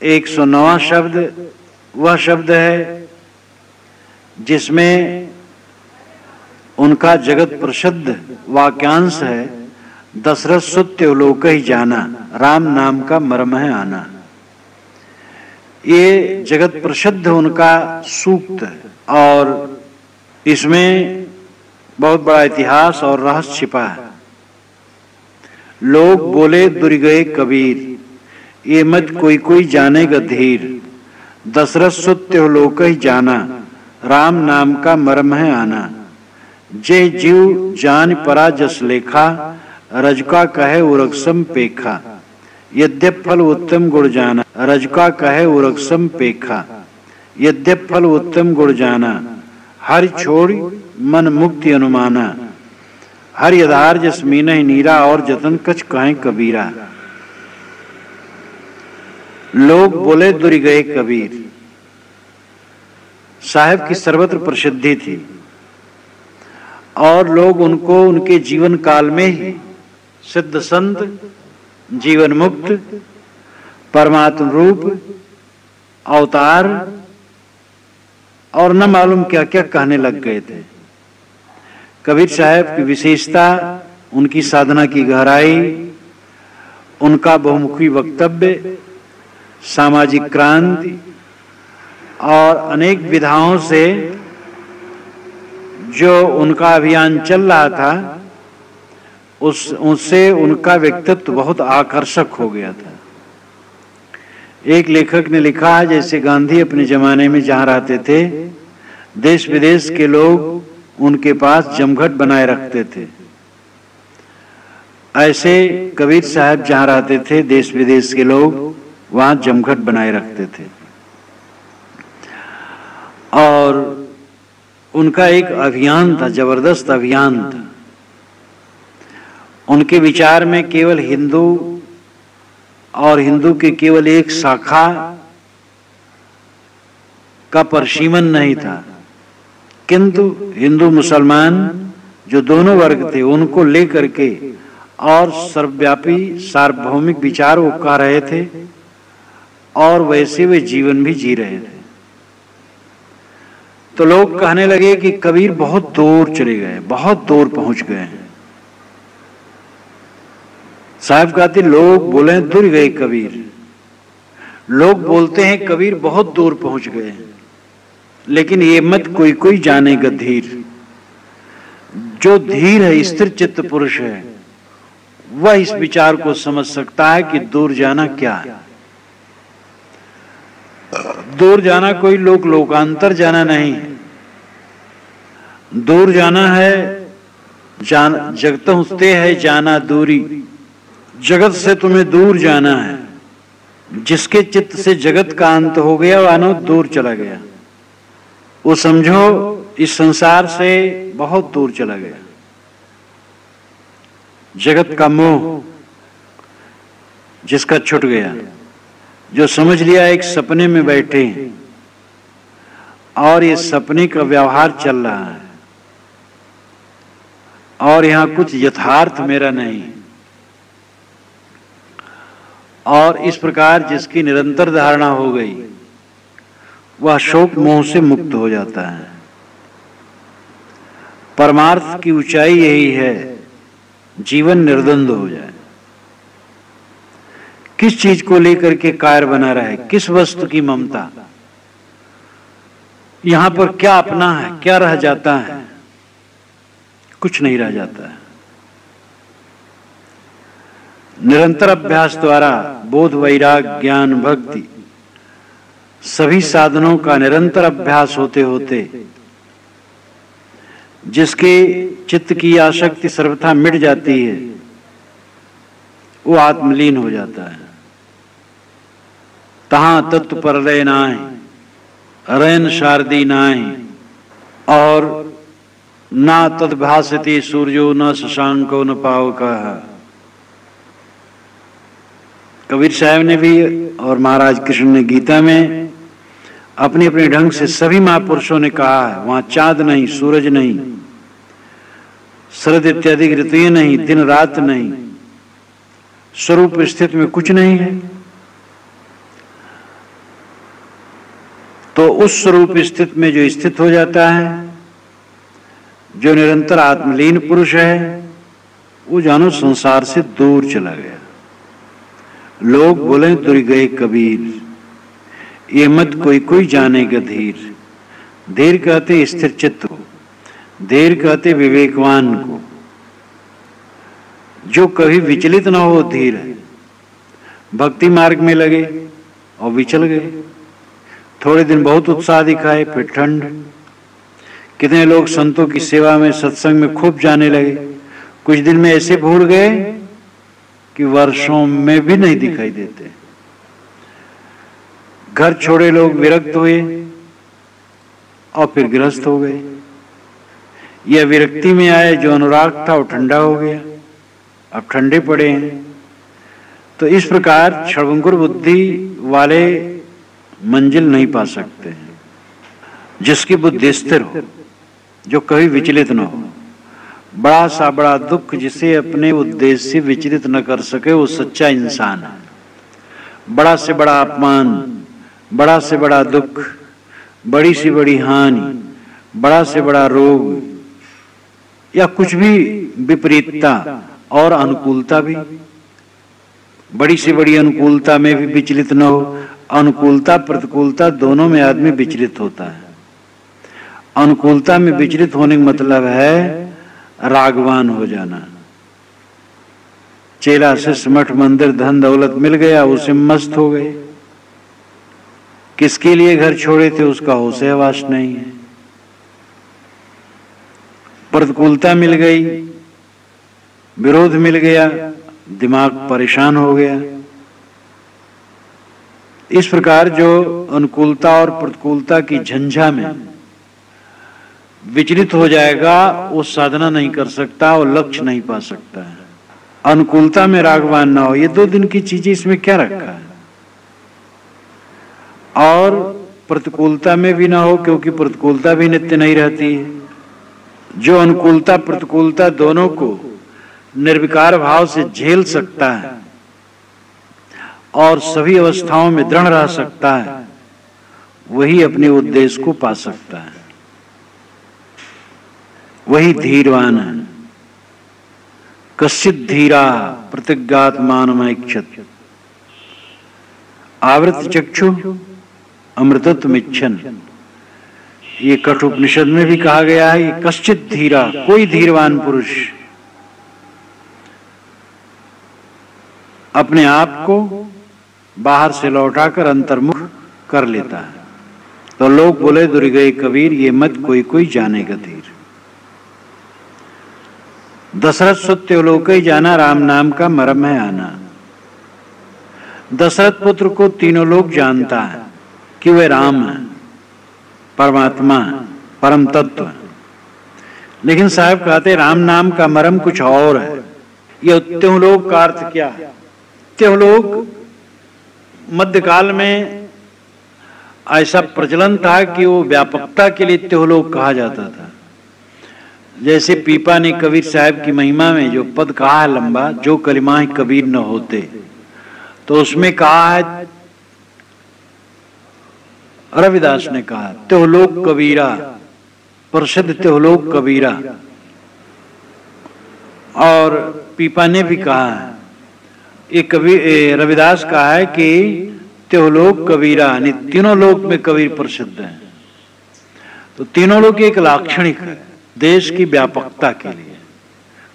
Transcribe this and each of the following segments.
109वां शब्द वह शब्द है जिसमें उनका जगत प्रसिद्ध वाक्यांश है, दशरथ सुत्य लोक ही जाना, राम नाम का मर्म है आना। ये जगत प्रसिद्ध उनका सूक्त है और इसमें बहुत बड़ा इतिहास और रहस्य छिपा है। लोग बोले दुर गए कबीर, ये मत कोई कोई जानेगा धीर, दशरथ सुत्य लोक ही जाना, राम नाम का मर्म है आना। जय जीव जान परा जस लेखा, रजका कहे उरक्षम पेखा, यद्यप फल उत्तम गुण जाना, रजका कहे उरक्षम पेखा, यद्यप फल उत्तम गुण जाना, हरि छोड़ मन मुक्ति अनुमाना, हरि आधार जस मीनहि नीरा, और जतन कछ कहें कबीरा। लोग बोले दुर गए कबीर, साहब की सर्वत्र प्रसिद्धि थी और लोग उनको उनके जीवन काल में ही सिद्ध संत, जीवन मुक्त, परमात्म रूप, अवतार और न मालूम क्या क्या कहने लग गए थे। कबीर साहब की विशेषता, उनकी साधना की गहराई, उनका बहुमुखी वक्तव्य, सामाजिक क्रांति और अनेक विधाओं से जो उनका अभियान चल रहा था उससे उनका व्यक्तित्व बहुत आकर्षक हो गया था। एक लेखक ने लिखा है, जैसे गांधी अपने जमाने में जहां रहते थे, देश विदेश के लोग उनके पास जमघट बनाए रखते थे, ऐसे कबीर साहब जहां रहते थे देश विदेश के लोग वहां जमघट बनाए रखते थे। और उनका एक अभियान था, जबरदस्त अभियान था। उनके विचार में केवल हिंदू और हिंदू की केवल एक शाखा का परिसीमन नहीं था, किंतु हिंदू मुसलमान जो दोनों वर्ग थे उनको लेकर के और सर्वव्यापी सार्वभौमिक विचार वो कह रहे थे और वैसे वे जीवन भी जी रहे थे। तो लोग कहने लगे कि कबीर बहुत दूर चले गए, बहुत दूर पहुंच गए हैं। साहब कहते लोग बोले दूर गए कबीर, लोग बोलते हैं कबीर बहुत दूर पहुंच गए हैं, लेकिन ये मत कोई कोई जानेगा धीर। जो धीर है, स्थिर चित्त पुरुष है, वह इस विचार को समझ सकता है कि दूर जाना क्या है। दूर जाना कोई लोकांतर जाना नहीं है, दूर जाना है जगत ते है जाना दूरी, जगत से तुम्हें दूर जाना है। जिसके चित्त से जगत का अंत हो गया वानो दूर चला गया, वो समझो इस संसार से बहुत दूर चला गया। जगत का मोह जिसका छूट गया, जो समझ लिया एक सपने में बैठे हैं और ये सपने का व्यवहार चल रहा है और यहां कुछ यथार्थ मेरा नहीं, और इस प्रकार जिसकी निरंतर धारणा हो गई वह शोक मोह से मुक्त हो जाता है। परमार्थ की ऊंचाई यही है, जीवन निर्द्वंद हो जाए। किस चीज को लेकर के कायर बना रहे, किस वस्तु की ममता, यहां पर क्या अपना है, क्या रह जाता है? कुछ नहीं रह जाता है। निरंतर अभ्यास द्वारा बोध, वैराग्य, ज्ञान, भक्ति सभी साधनों का निरंतर अभ्यास होते होते जिसके चित्त की आसक्ति सर्वथा मिट जाती है वो आत्मलीन हो जाता है। तहां तत्व पर रह नाहि, रैन शारदी नाहि, और ना तद्भासति सूर्यो न शशांको न पावकः। कबीर साहब ने भी और महाराज कृष्ण ने गीता में अपने अपने ढंग से सभी महापुरुषों ने कहा है, वहां चांद नहीं, सूरज नहीं, शरद इत्यादि ऋतुएं नहीं, दिन रात नहीं, स्वरूप स्थिति में कुछ नहीं है। तो उस स्वरूप स्थित में जो स्थित हो जाता है, जो निरंतर आत्मलीन पुरुष है, वो जानो संसार से दूर चला गया। लोग बोले तुर गए कबीर, ये मत कोई कोई जानेगा धीर। धीर कहते स्थिर चित्त को, धीर कहते विवेकवान को, जो कभी विचलित ना हो, धीर है। भक्ति मार्ग में लगे और विचल गए, थोड़े दिन बहुत उत्साह दिखाए, फिर ठंड। कितने लोग संतों की सेवा में, सत्संग में खूब जाने लगे, कुछ दिन में ऐसे भूल गए कि वर्षों में भी नहीं दिखाई देते। घर छोड़े लोग विरक्त हुए और फिर गृहस्थ हो गए। यह विरक्ति में आए, जो अनुराग था वो ठंडा हो गया, अब ठंडे पड़े हैं। तो इस प्रकार क्षणभंगुर बुद्धि वाले मंजिल नहीं पा सकते हैं। जिसकी बुद्धि स्थिर हो, जो कभी विचलित न हो, बड़ा सा बड़ा दुख जिसे अपने उद्देश्य से विचलित न कर सके, वो सच्चा इंसान है। बड़ा से बड़ा अपमान, बड़ा से बड़ा दुख, बड़ी से बड़ी हानि, बड़ा से बड़ा रोग या कुछ भी विपरीतता और अनुकूलता भी, बड़ी से बड़ी अनुकूलता में भी विचलित न हो। अनुकूलता प्रतिकूलता दोनों में आदमी विचलित होता है। अनुकूलता में विचलित होने का मतलब है रागवान हो जाना। चेला से मठ मंदिर धन दौलत मिल गया, उसे मस्त हो गए। किसके लिए घर छोड़े थे उसका होश हवास नहीं है। प्रतिकूलता मिल गई, विरोध मिल गया, दिमाग परेशान हो गया। इस प्रकार जो अनुकूलता और प्रतिकूलता की झंझा में विचलित हो जाएगा, वो साधना नहीं कर सकता और लक्ष्य नहीं पा सकता है। अनुकूलता में रागवान ना हो, ये 2 दिन की चीजें इसमें क्या रखा है। और प्रतिकूलता में भी ना हो, क्योंकि प्रतिकूलता भी नित्य नहीं रहती है। जो अनुकूलता प्रतिकूलता दोनों को निर्विकार भाव से झेल सकता है और सभी अवस्थाओं में दृढ़ रह सकता है, वही अपने उद्देश्य को पा सकता है, वही धीरवान है। कश्चित धीरा प्रतिज्ञात्मानमैक्षत आवृत चक्षु अमृतत्वमिच्छन्। ये कठोपनिषद में भी कहा गया है, ये कश्चित धीरा, कोई धीरवान पुरुष अपने आप को बाहर से लौटाकर अंतर्मुख कर लेता है। तो लोग बोले दुर गए कबीर, ये मत कोई कोई जानेगा धीर। दशरथ सत्यलोक ही जाना, राम नाम का मर्म है आना। दशरथ पुत्र को तीनों लोग जानता है कि वह राम है, परमात्मा है, परम तत्व है। लेकिन साहब कहते राम नाम का मर्म कुछ और है। यह त्योलोक का अर्थ क्या है? त्योलोक मध्यकाल में ऐसा प्रचलन था कि वो व्यापकता के लिए त्योलोक कहा जाता था। जैसे पीपा ने कबीर साहब की महिमा में जो पद कहा है लंबा, जो कलिमाए कबीर न होते, तो उसमें कहा है, रविदास ने कहा त्योलोक कबीरा, प्रसिद्ध त्योलोक कबीरा। और पीपा ने भी कहा है, ये रविदास कहा है कि त्योलोक कबीरा, यानी तीनों लोक में कबीर प्रसिद्ध है। तो तीनों लोग एक लाक्षणिक है, देश की व्यापकता के लिए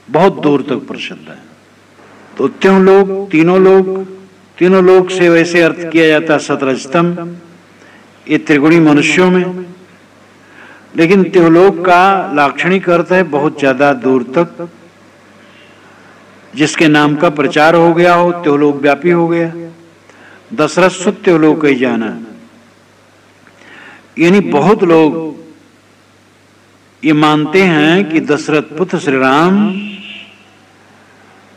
बहुत दूर तक प्रसिद्ध है। तो तीनों लोग से वैसे अर्थ किया जाता है सतरजतम, ये त्रिगुणी मनुष्यों में। लेकिन त्योलोक का लाक्षणिक अर्थ है बहुत ज्यादा दूर तक, जिसके नाम का प्रचार हो गया हो, त्योलोक व्यापी हो गया। दशरथ सुत त्योलोक ही जाना, यानी बहुत लोग ये मानते हैं कि दशरथ पुत्र श्री राम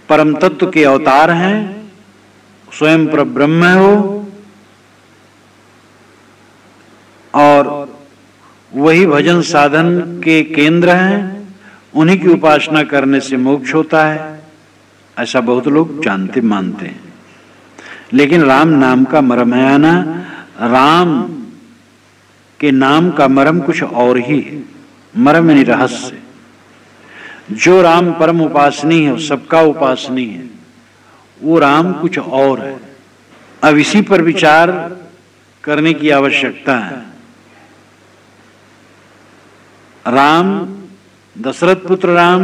परम तत्व के अवतार हैं, स्वयं पर ब्रह्म है वो, और वही भजन साधन के केंद्र हैं, उन्हीं की उपासना करने से मोक्ष होता है। ऐसा बहुत लोग जानते मानते हैं। लेकिन राम नाम का मर्म है आना, राम कि नाम का मर्म कुछ और ही है, मर्म यानी रहस्य। जो राम परम उपासनी है, सबका उपासनी है, वो राम कुछ और है। अब इसी पर विचार करने की आवश्यकता है। राम, दशरथ पुत्र राम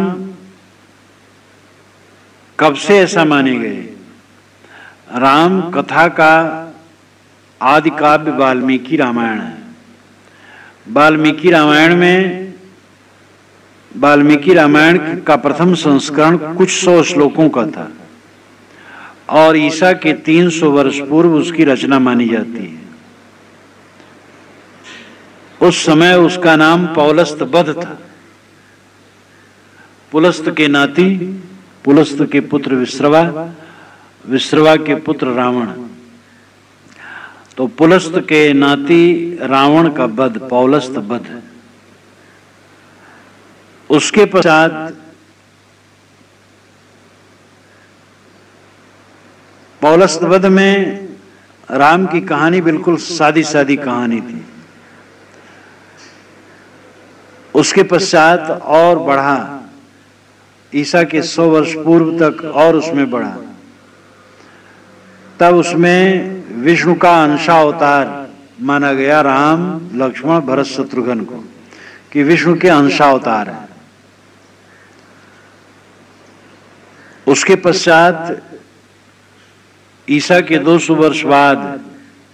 कब से ऐसा माने गए? राम कथा का आदि काव्य वाल्मीकि रामायण है। वाल्मीकि रामायण में, वाल्मीकि रामायण का प्रथम संस्करण कुछ 100 श्लोकों का था और ईसा के 300 वर्ष पूर्व उसकी रचना मानी जाती है। उस समय उसका नाम पौलस्त बध था। पुलस्त के नाती, पुलस्त के पुत्र विश्रवा, विश्रवा के पुत्र रावण। तो पुलस्त के नाती रावण का वध पौलस्त वध। उसके पश्चात पौलस्त वध में राम की कहानी बिल्कुल सादी सादी कहानी थी। उसके पश्चात और बढ़ा, ईसा के 100 वर्ष पूर्व तक और उसमें बढ़ा। तब उसमें विष्णु का अंशावतार माना गया राम, लक्ष्मण, भरत, शत्रुघ्न को, कि विष्णु के अंशावतार है। उसके पश्चात ईसा के 200 वर्ष बाद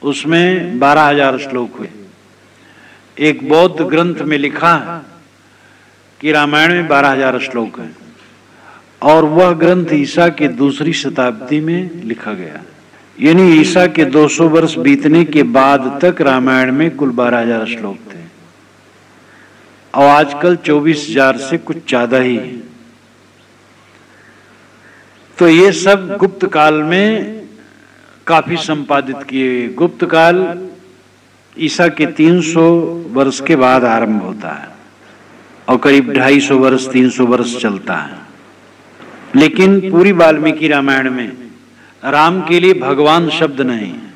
उसमें 12,000 श्लोक हुए। एक बौद्ध ग्रंथ में लिखा है कि रामायण में 12,000 श्लोक हैं और वह ग्रंथ ईसा के दूसरी शताब्दी में लिखा गया। यानी ईसा के 200 वर्ष बीतने के बाद तक रामायण में कुल 12,000 श्लोक थे और आजकल 24,000 से कुछ ज्यादा ही है। तो ये सब गुप्त काल में काफी संपादित किए। गुप्त काल ईसा के 300 वर्ष के बाद आरंभ होता है और करीब 250 वर्ष 300 वर्ष चलता है। लेकिन पूरी वाल्मीकि रामायण में राम के लिए भगवान शब्द नहीं है।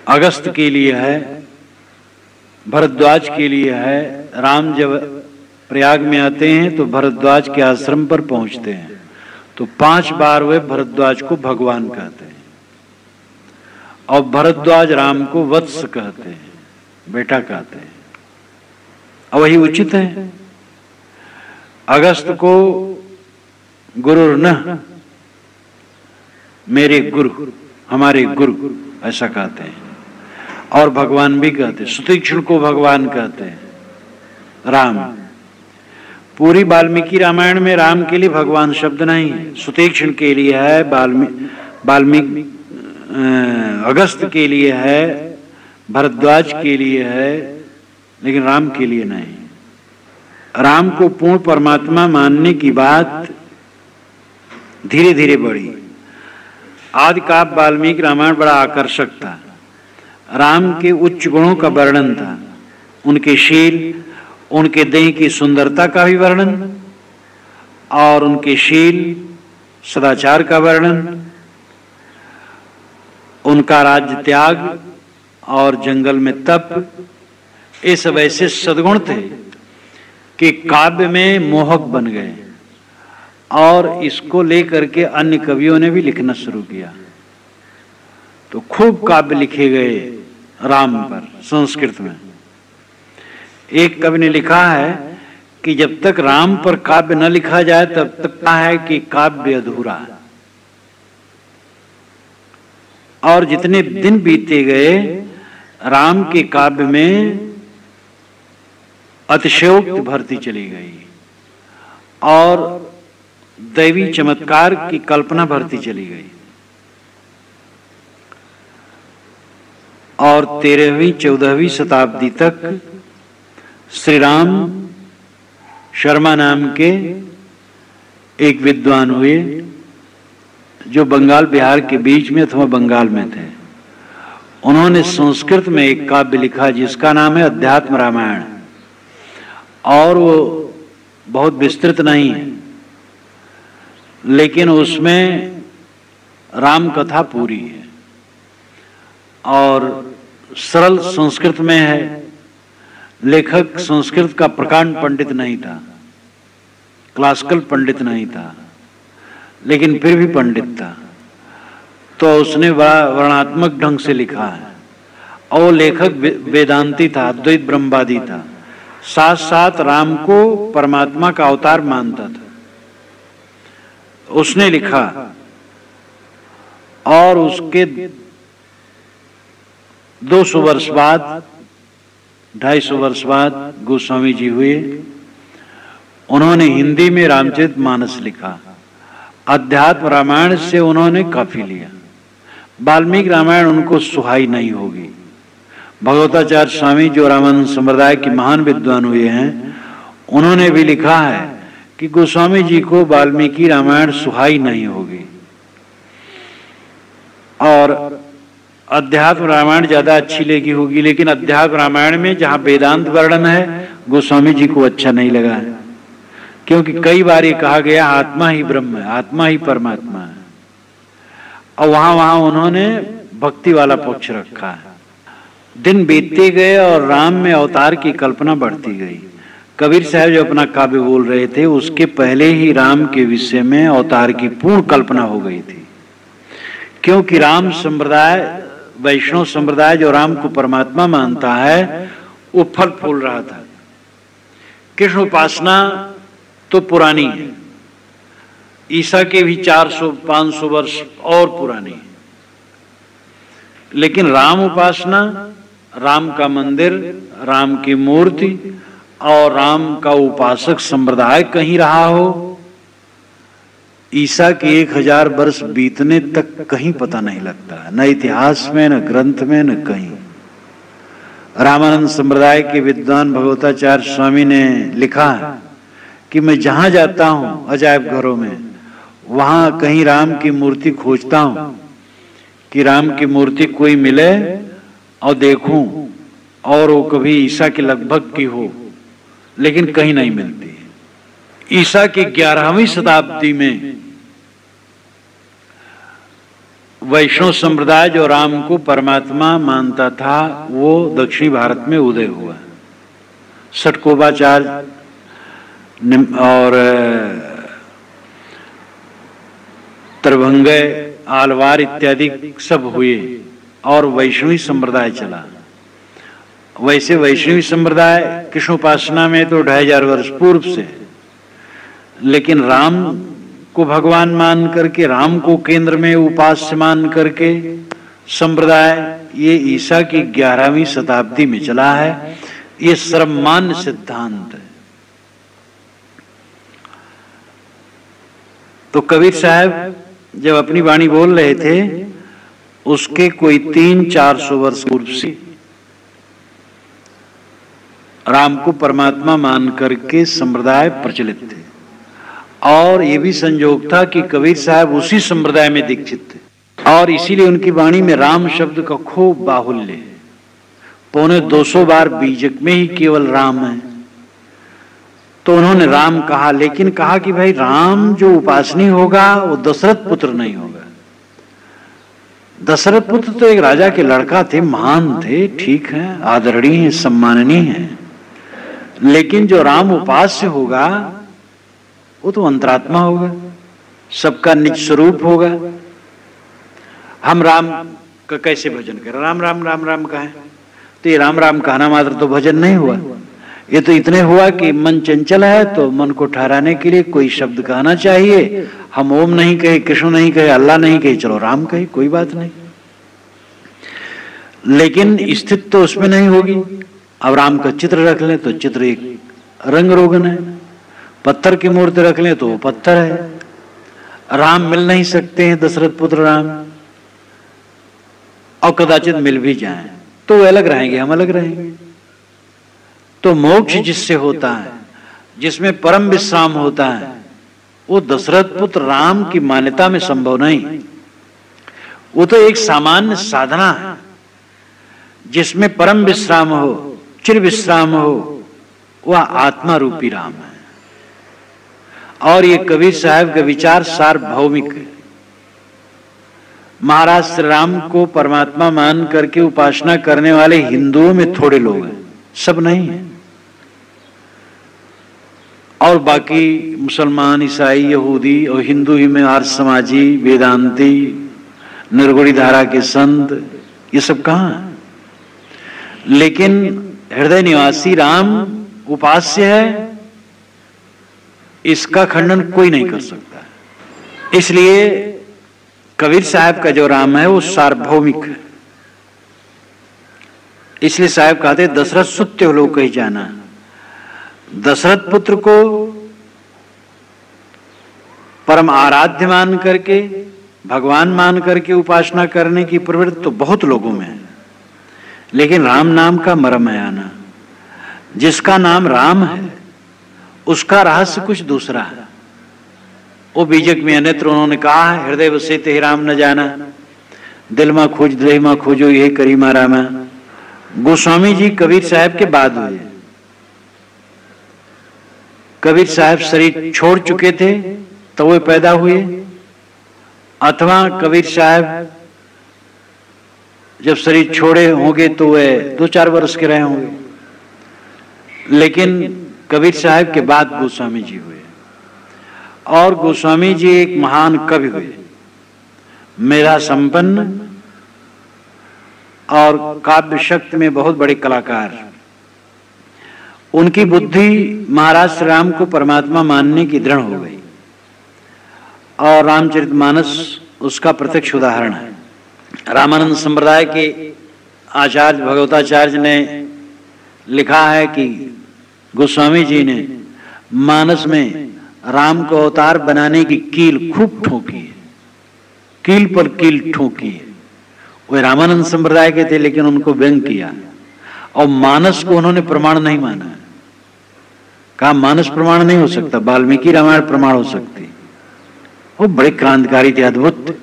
अगस्त के लिए है, भरद्वाज के लिए है। राम जब प्रयाग में आते हैं तो भरद्वाज के आश्रम पर पहुंचते हैं तो 5 बार वे भरद्वाज को भगवान कहते हैं और भरद्वाज राम को वत्स कहते हैं, बेटा कहते हैं। और वही उचित है। अगस्त को गुरुर्न, मेरे गुरु, हमारे गुरु ऐसा कहते हैं और भगवान भी कहते हैं। सुतीक्ष्ण को भगवान कहते हैं, राम। पूरी वाल्मीकि रामायण में राम के लिए भगवान शब्द नहीं है। सुतीक्ष्ण के लिए है, वाल्मीकि अगस्त के लिए है, भरद्वाज के लिए है, लेकिन राम के लिए नहीं। राम को पूर्ण परमात्मा मानने की बात धीरे धीरे बढ़ी। आदि काव्य वाल्मीकि रामायण बड़ा आकर्षक था। राम के उच्च गुणों का वर्णन था, उनके शील, उनके देह की सुंदरता का भी वर्णन और उनके शील सदाचार का वर्णन, उनका राज्य त्याग और जंगल में तप, ये सब ऐसे सद्गुण थे कि काव्य में मोहक बन गए और इसको लेकर के अन्य कवियों ने भी लिखना शुरू किया। तो खूब काव्य लिखे गए राम पर संस्कृत में। एक कवि ने लिखा है कि जब तक राम पर काव्य न लिखा जाए तब तक कहा है कि काव्य अधूरा है। और जितने दिन बीते गए राम के काव्य में अतिशयोक्ति भरती चली गई और दैवी चमत्कार की कल्पना भरती चली गई। और 13वीं 14वीं शताब्दी तक श्री राम शर्मा नाम के एक विद्वान हुए जो बंगाल बिहार के बीच में अथवा बंगाल में थे। उन्होंने संस्कृत में एक काव्य लिखा जिसका नाम है अध्यात्म रामायण और वो बहुत विस्तृत नहीं है लेकिन उसमें राम कथा पूरी है और सरल संस्कृत में है। लेखक संस्कृत का प्रकांड पंडित नहीं था, क्लासिकल पंडित नहीं था, लेकिन फिर भी पंडित था, तो उसने बड़ा वर्णात्मक ढंग से लिखा है। और लेखक वेदांती था, अद्वैत ब्रह्मवादी था, साथ साथ राम को परमात्मा का अवतार मानता था। उसने लिखा और उसके 200 वर्ष बाद, 250 वर्ष बाद गोस्वामी जी हुए। उन्होंने हिंदी में रामचरितमानस लिखा। अध्यात्म रामायण से उन्होंने काफी लिया। वाल्मीकि रामायण उनको सुहाई नहीं होगी। भगवताचार्य स्वामी जो रामानंद संप्रदाय के महान विद्वान हुए हैं, उन्होंने भी लिखा है कि गोस्वामी जी को वाल्मीकि रामायण सुहाई नहीं होगी और अध्यात्म रामायण ज्यादा अच्छी लगी होगी। लेकिन अध्यात्म रामायण में जहां वेदांत वर्णन है, गोस्वामी जी को अच्छा नहीं लगा है, क्योंकि कई बार ये कहा गया आत्मा ही ब्रह्म है, आत्मा ही परमात्मा है, और वहां उन्होंने भक्ति वाला पक्ष रखा है। दिन बीतते गए और राम में अवतार की कल्पना बढ़ती गई। कबीर साहब जो अपना काव्य बोल रहे थे, उसके पहले ही राम के विषय में अवतार की पूर्ण कल्पना हो गई थी, क्योंकि राम संप्रदाय, वैष्णव संप्रदाय जो राम को परमात्मा मानता है, वो फल फूल रहा था। कृष्ण उपासना तो पुरानी है, ईसा के भी 400-500 वर्ष और पुरानी है, लेकिन राम उपासना, राम का मंदिर, राम की मूर्ति और राम का उपासक संप्रदाय कहीं रहा हो, ईसा के 1000 वर्ष बीतने तक कहीं पता नहीं लगता, न इतिहास में, न ग्रंथ में, न कहीं। रामानंद संप्रदाय के विद्वान भगवताचार्य स्वामी ने लिखा है कि मैं जहां जाता हूं अजायब घरों में, वहां कहीं राम की मूर्ति खोजता हूं कि राम की मूर्ति कोई मिले और देखूं, और वो कभी ईसा के लगभग की हो, लेकिन कहीं नहीं मिलती। ईसा की 11वीं शताब्दी में वैष्णव संप्रदाय जो राम को परमात्मा मानता था, वो दक्षिणी भारत में उदय हुआ। षटकोपाचार्य और त्रिभंगय, आलवार इत्यादि सब हुए और वैष्णवी संप्रदाय चला। वैसे वैष्णवी संप्रदाय कृष्ण उपासना में तो 2500 वर्ष पूर्व से, लेकिन राम को भगवान मान करके, राम को केंद्र में उपास्य मान करके संप्रदाय, ये ईसा की 11वीं शताब्दी में चला है। ये सर्वमान्य सिद्धांत है। तो कबीर साहब जब अपनी वाणी बोल रहे थे, उसके कोई 300-400 वर्ष पूर्व से राम को परमात्मा मान करके संप्रदाय प्रचलित थे। और ये भी संयोग था कि कबीर साहब उसी संप्रदाय में दीक्षित थे, और इसीलिए उनकी वाणी में राम शब्द का खूब बाहुल्य है। 250 बार बीजक में ही केवल राम है। तो उन्होंने राम कहा, लेकिन कहा कि भाई राम जो उपासनीय होगा वो दशरथ पुत्र नहीं होगा। दशरथ पुत्र तो एक राजा के लड़का थे, महान थे, ठीक है, आदरणीय, सम्माननीय है, लेकिन जो राम उपास्य होगा वो तो अंतरात्मा होगा, सबका निज स्वरूप होगा। हम राम का कैसे भजन करें? राम राम राम राम कहें तो ये राम राम कहना मात्र तो भजन नहीं हुआ। ये तो इतने हुआ कि मन चंचल है तो मन को ठहराने के लिए कोई शब्द कहना चाहिए। हम ओम नहीं कहे, कृष्ण नहीं कहे, अल्लाह नहीं कहे, चलो राम कहे, कोई बात नहीं, लेकिन स्थित तो उसमें नहीं होगी। अब राम का चित्र रख लें तो चित्र एक रंग रोगन है, पत्थर की मूर्ति रख लें तो वो पत्थर है। राम मिल नहीं सकते हैं, दशरथ पुत्र राम, और कदाचित मिल भी जाएं तो वो अलग रहेंगे, हम अलग रहेंगे। तो मोक्ष जिससे होता है, जिसमें परम विश्राम होता है, वो दशरथ पुत्र राम की मान्यता में संभव नहीं। वो तो एक सामान्य साधना है जिसमें परम विश्राम हो, चिर विश्राम हो, वह आत्मा रूपी राम है। और ये कबीर साहब का विचार सार्वभौमिक है। महाराज श्री राम को परमात्मा मान करके उपासना करने वाले हिंदुओं में थोड़े लोग हैं, सब नहीं है। और बाकी मुसलमान, ईसाई, यहूदी और हिंदू ही में आर्य समाजी, वेदांती, निर्गुणी धारा के संत, ये सब कहाँ है? लेकिन हृदय निवासी राम उपास्य है, इसका खंडन कोई नहीं कर सकता। इसलिए कबीर साहब का जो राम है वो सार्वभौमिक है। इसलिए साहब कहते दशरथ सुत्य लोग कही जाना। दशरथ पुत्र को परम आराध्य मान करके, भगवान मान करके उपासना करने की प्रवृत्ति तो बहुत लोगों में है, लेकिन राम नाम का मर्म है आना। जिसका नाम राम है उसका रहस्य कुछ दूसरा है। वो बीजक में अन्यत्र उन्होंने कहा है, हृदय बसे ते राम न जाना, दिल में खोज दिल में खोजो ये करीमा रामा। गोस्वामी जी कबीर साहब के बाद हुए। कबीर साहब शरीर छोड़ चुके थे तो वे पैदा हुए, अथवा कबीर साहब जब शरीर छोड़े होंगे तो वे 2-4 वर्ष के रहे होंगे, लेकिन कबीर साहब के बाद गोस्वामी जी हुए। और गोस्वामी जी एक महान कवि हुए, मेधा संपन्न और काव्य शक्ति में बहुत बड़े कलाकार। उनकी बुद्धि महाराज श्री राम को परमात्मा मानने की दृढ़ हो गई, और रामचरितमानस उसका प्रत्यक्ष उदाहरण है। रामानंद संप्रदाय के आचार्य भगवताचार्य ने लिखा है कि गोस्वामी जी ने मानस में राम को अवतार बनाने की कील खूब ठोकी है, कील पर कील ठोकी है। वे रामानंद संप्रदाय के थे, लेकिन उनको व्यंग किया और मानस को उन्होंने प्रमाण नहीं माना। कहा मानस प्रमाण नहीं हो सकता, वाल्मीकि रामायण प्रमाण हो सकती। वो बड़े क्रांतिकारी थे, अद्भुत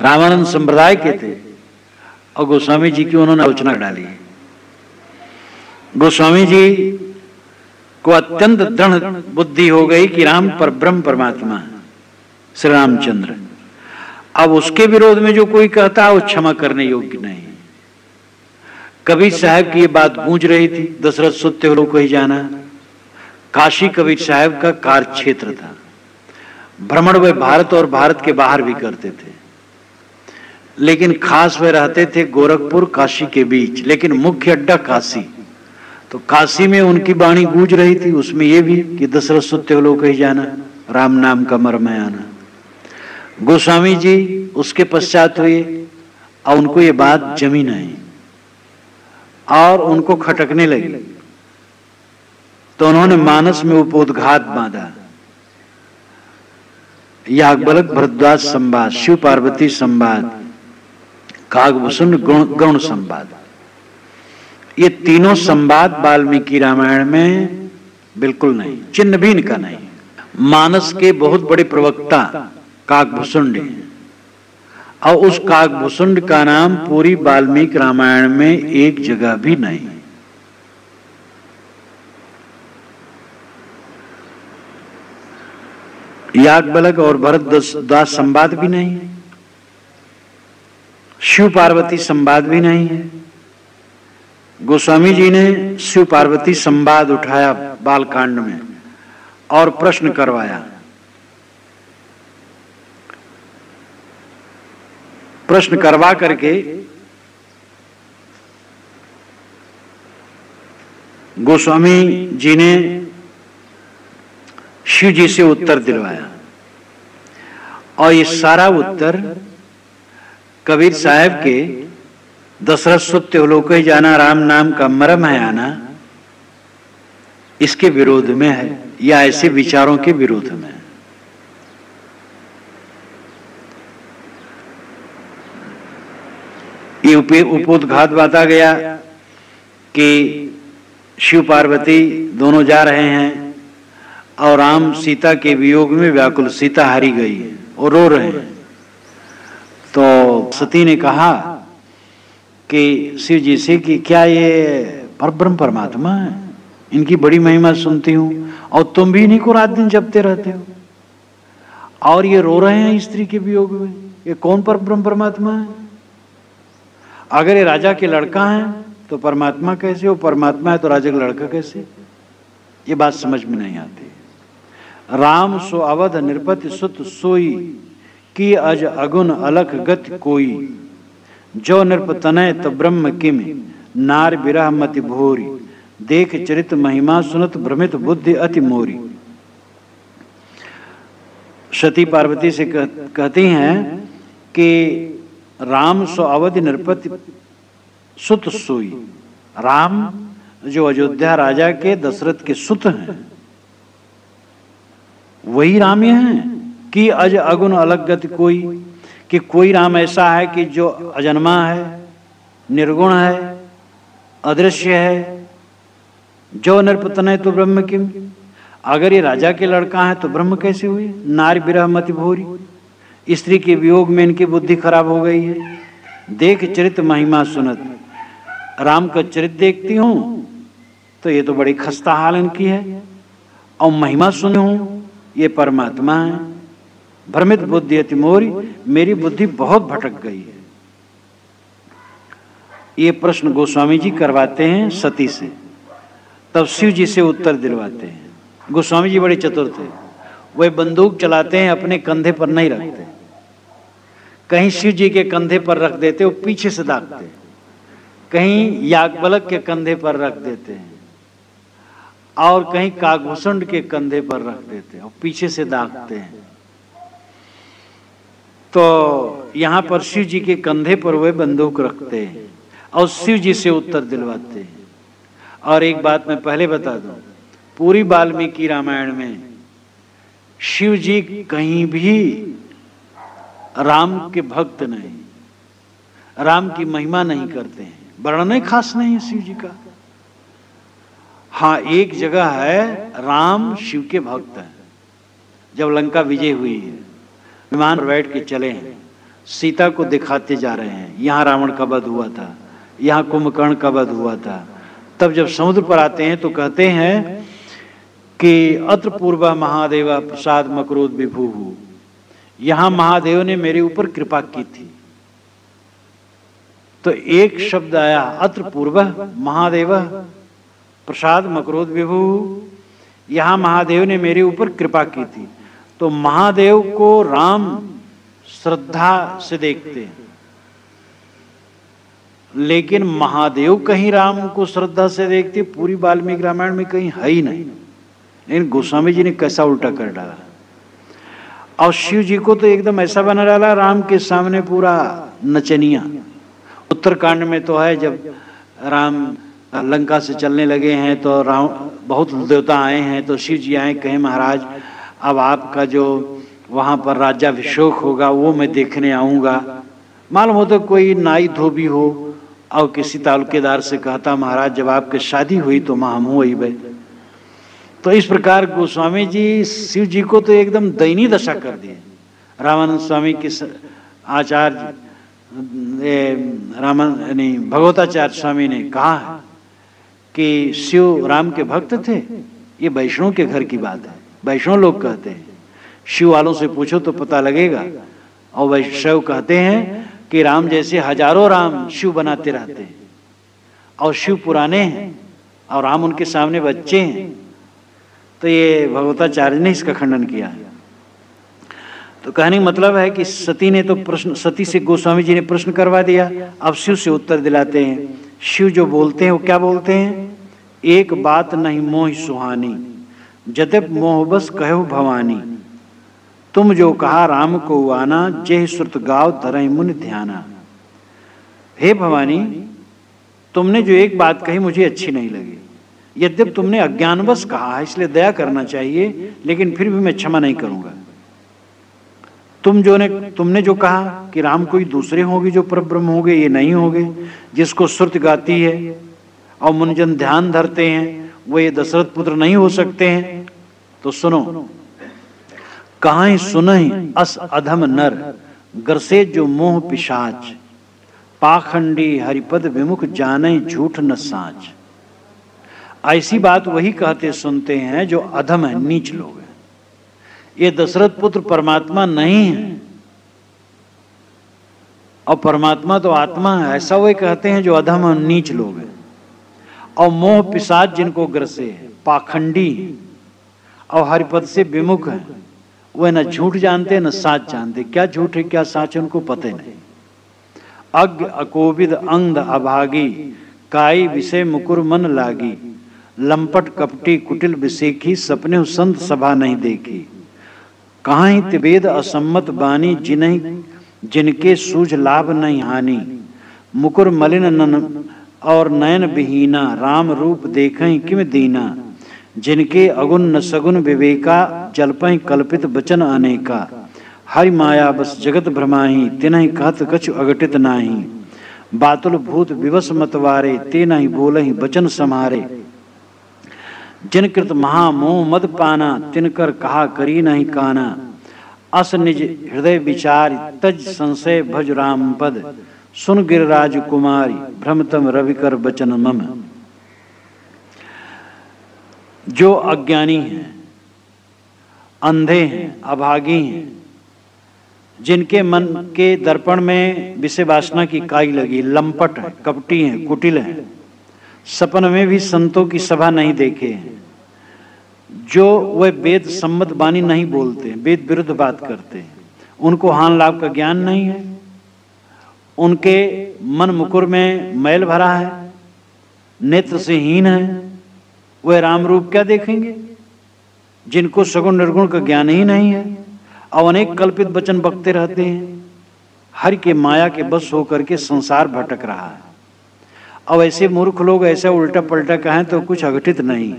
रामानंद संप्रदाय के थे, और गोस्वामी जी की उन्होंने आलोचना डाली। गोस्वामी जी को अत्यंत दृढ़ बुद्धि हो गई कि राम पर ब्रह्म परमात्मा श्री रामचंद्र। अब उसके विरोध में जो कोई कहता है वो क्षमा करने योग्य नहीं। कबीर साहब की ये बात गूंज रही थी, दशरथ सुत्य लोग कही जाना। काशी कबीर साहब का कार्य क्षेत्र था। भ्रमण वे भारत और भारत के बाहर भी करते थे, लेकिन खास वे रहते थे गोरखपुर काशी के बीच, लेकिन मुख्य अड्डा काशी। तो काशी में उनकी वाणी गूंज रही थी, उसमें ये भी कि दशरथ सुत्य लोग कही जाना, राम नाम का मर्म है आना। गोस्वामी जी उसके पश्चात हुए और उनको ये बात जमी नहीं और उनको खटकने लगी, तो उन्होंने मानस में उपोद्घात बांधा। याज्ञवल्क्य भरद्वाज संवाद, शिव पार्वती संवाद, काकभूषण गौण संवाद, ये तीनों संवाद वाल्मीकि रामायण में बिल्कुल नहीं, चिन्ह भी इनका नहीं। मानस के बहुत बड़े प्रवक्ता काकभूषण हैं, और उस काकभूषण का नाम पूरी वाल्मीकि रामायण में एक जगह भी नहीं। याज्ञवल्क्य और भरद्वाज संवाद भी नहीं है, शिव पार्वती संवाद भी नहीं है। गोस्वामी जी ने शिव पार्वती संवाद उठाया बालकांड में और प्रश्न करवाया। प्रश्न करवा करके गोस्वामी जी ने शिव जी से उत्तर दिलवाया, और ये सारा उत्तर कबीर साहब के दशरथ सुत्य लोक जाना, राम नाम का मर्म है आना, इसके विरोध में है, या ऐसे विचारों के विरोध में है। ये उपोद्घात बांटा गया कि शिव पार्वती दोनों जा रहे हैं और राम सीता के वियोग में व्याकुल, सीता हारी गई है और रो रहे हैं। तो सती ने कहा कि शिव जी से कि क्या ये परब्रह्म परमात्मा है, इनकी बड़ी महिमा सुनती हूं और तुम भी इन्हीं को रात दिन जपते रहते हो, और ये रो रहे हैं स्त्री के वियोग में। ये कौन पर ब्रह्म परमात्मा है? अगर ये राजा के लड़का है तो परमात्मा कैसे हो, परमात्मा है तो राजा का लड़का कैसे? ये बात समझ में नहीं आती। राम सो अवध नृपति सुत सोई, की अज अगुन अलख गति कोई। जो नृप तनय त ब्रह्म किम, नार बिरह मति भोरी। देख चरित महिमा सुनत भ्रमित बुद्धि अति मोरी। सती पार्वती से कहती हैं कि राम सो अवधि नृपति सुत सोई। राम जो अयोध्या राजा के दशरथ के सुत हैं वही राम ये हैं। कि अज अगुण अलग गति कोई, कि कोई राम ऐसा है कि जो अजन्मा है, निर्गुण है, अदृश्य है। जो नृपतन है तो ब्रह्म किम, अगर ये राजा के लड़का है तो ब्रह्म कैसे हुए? नारी बिरह मति भोरी, स्त्री के वियोग में इनकी बुद्धि खराब हो गई है। देख चरित महिमा सुनत, राम का चरित्र देखती हूं तो ये तो बड़ी खस्ता हाल इनकी है, और महिमा सुनी हूं ये परमात्मा है। भ्रमित बुद्धि अति मोरी, मेरी बुद्धि बहुत भटक गई है। ये प्रश्न गोस्वामी जी करवाते हैं सती से, तब शिव जी से उत्तर दिलवाते हैं। गोस्वामी जी बड़े चतुर थे, वे बंदूक चलाते हैं अपने कंधे पर नहीं रखते, कहीं शिव जी के कंधे पर रख देते वो पीछे से दागते, कहीं याज्ञवल्क्य के कंधे पर रख देते हैं, और कहीं काकभूषण के कंधे पर रख देते हैं और पीछे से दागते हैं। तो यहाँ पर शिव जी के कंधे पर वे बंदूक रखते हैं और शिव जी से उत्तर दिलवाते हैं। और एक बात मैं पहले बता दूं, पूरी वाल्मीकि रामायण में शिव जी कहीं भी राम के भक्त नहीं, राम की महिमा नहीं करते हैं, वर्णन खास नहीं है शिव जी का। हाँ, एक जगह है राम शिव के भक्त हैं। जब लंका विजय हुई है, विमान पर बैठ के चले हैं, सीता को दिखाते जा रहे हैं, यहाँ रावण का वध हुआ था, यहाँ कुंभकर्ण का वध हुआ था। तब जब समुद्र पर आते हैं तो कहते हैं कि अत्र पूर्व महादेवा प्रसाद मकरोद विभु, यहाँ महादेव ने मेरे ऊपर कृपा की थी। तो एक शब्द आया, अत्र पूर्व महादेव प्रसाद मकरोद विभु, यहाँ महादेव ने मेरे ऊपर कृपा की थी। तो महादेव को राम श्रद्धा से देखते हैं, लेकिन महादेव कहीं राम को श्रद्धा से देखते पूरी वाल्मीकि रामायण में कहीं है ही नहीं। लेकिन गोस्वामी जी ने कैसा उल्टा कर डाला, और शिव जी को तो एकदम ऐसा बना डाला राम के सामने पूरा नचनिया। उत्तरकांड में तो है, जब राम लंका से चलने लगे हैं तो राम बहुत देवता आए हैं, तो शिव जी आए, कहे महाराज अब आपका जो वहाँ पर राज्याभिषेक होगा वो मैं देखने आऊँगा। मालूम हो तो कोई नाई धोबी हो और किसी तालुकेदार से कहता महाराज जब आपकी शादी हुई तो माँ हम वही भाई। तो इस प्रकार गोस्वामी जी शिव जी को तो एकदम दयनीय दशा कर दिए। रामानंद स्वामी के आचार्य भगवताचार्य स्वामी ने कहा है कि शिव राम के भक्त थे। ये वैष्णव के घर की बात है, वैष्णव लोग कहते हैं, शिव वालों से पूछो तो पता लगेगा। और वैष्णव कहते हैं कि राम जैसे हजारों राम शिव बनाते रहते हैं, और शिव पुराने हैं और राम उनके सामने बच्चे हैं। तो ये भगवताचार्य ने इसका खंडन किया है। तो कहने का मतलब है कि सती ने तो प्रश्न, सती से गोस्वामी जी ने प्रश्न करवा दिया, अब शिव से उत्तर दिलाते हैं। शिव जो बोलते हैं वो क्या बोलते हैं? एक बात नहीं मोह सुहानी, जद्यप मोह बस कहो भवानी। तुम जो कहा राम को आना, जय श्रुत गाव धरहि मुनि ध्याना। हे भवानी, तुमने जो एक बात कही मुझे अच्छी नहीं लगी। यद्यप तुमने अज्ञानवश कहा है इसलिए दया करना चाहिए, लेकिन फिर भी मैं क्षमा नहीं करूंगा। तुमने जो कहा कि राम कोई दूसरे होंगे जो परब्रह्म होंगे, ये नहीं होंगे। जिसको श्रुति गाती है और मुनिजन ध्यान धरते हैं वो ये दशरथ पुत्र नहीं हो सकते हैं। तो सुनो, कहां सुनहि अस अधम नर, ग्रसे जो मोह पिशाच। पाखंडी हरिपद विमुख जाने झूठ न साच। ऐसी बात वही कहते सुनते हैं जो अधम है, नीच लोग हैं। ये दशरथ पुत्र परमात्मा नहीं है, और परमात्मा तो आत्मा है, ऐसा वे कहते हैं जो अधम और नीच लोग हैं और मोह पिशाच जिनको ग्रसे है, पाखंडी है और हरिपद से विमुख है। वे न झूठ जानते न साच जानते, क्या झूठ है क्या साच है उनको पते नहीं। अज्ञ अकोविद अंध अभागी, काई विषय मुकुर मन लागी, लंपट कपटी कुटिल विसेखी, सपने संत सभा नहीं देखी। कहाँ ही तिवेद असम्मत बानी, जिनके सूझ लाभ नहीं हानि। मुकुर मलिन नन और नयन विहीना, राम रूप देखें किम दीना। जिनके अगुण न सगुण विवेका, जल्पहि कल्पित वचन अनेका। हरि माया बस जगत भ्रमाही, तिन्हि कहत कछु अघटित नाही। बातुल भूत विवश मतवारे, ते नहीं बोलहि वचन समारे। जिनकृत महामोह मद पाना, तिनकर कहा करी नहीं काना। अस निज हृदय विचार, तज संशय भज राम पद। सुन गिरिराज कुमारी, भ्रमतम रविकर बचन मम। जो अज्ञानी हैं, अंधे हैं, अभागी हैं, जिनके मन के दर्पण में विषय वासना की काई लगी, लंपट है, कपटी हैं, कुटिल हैं, सपन में भी संतों की सभा नहीं देखे हैं, जो वे वेद सम्मत वाणी नहीं बोलते, वेद विरुद्ध बात करते हैं, उनको हान लाभ का ज्ञान नहीं है, उनके मन मुकुर में मैल भरा है, नेत्र से हीन है, वे राम रूप क्या देखेंगे? जिनको सगुण निर्गुण का ज्ञान ही नहीं है और अनेक कल्पित वचन बकते रहते हैं। हरि के माया के बस होकर के संसार भटक रहा है। अब ऐसे मूर्ख लोग ऐसा उल्टा पलटा कहें तो कुछ अघटित नहीं।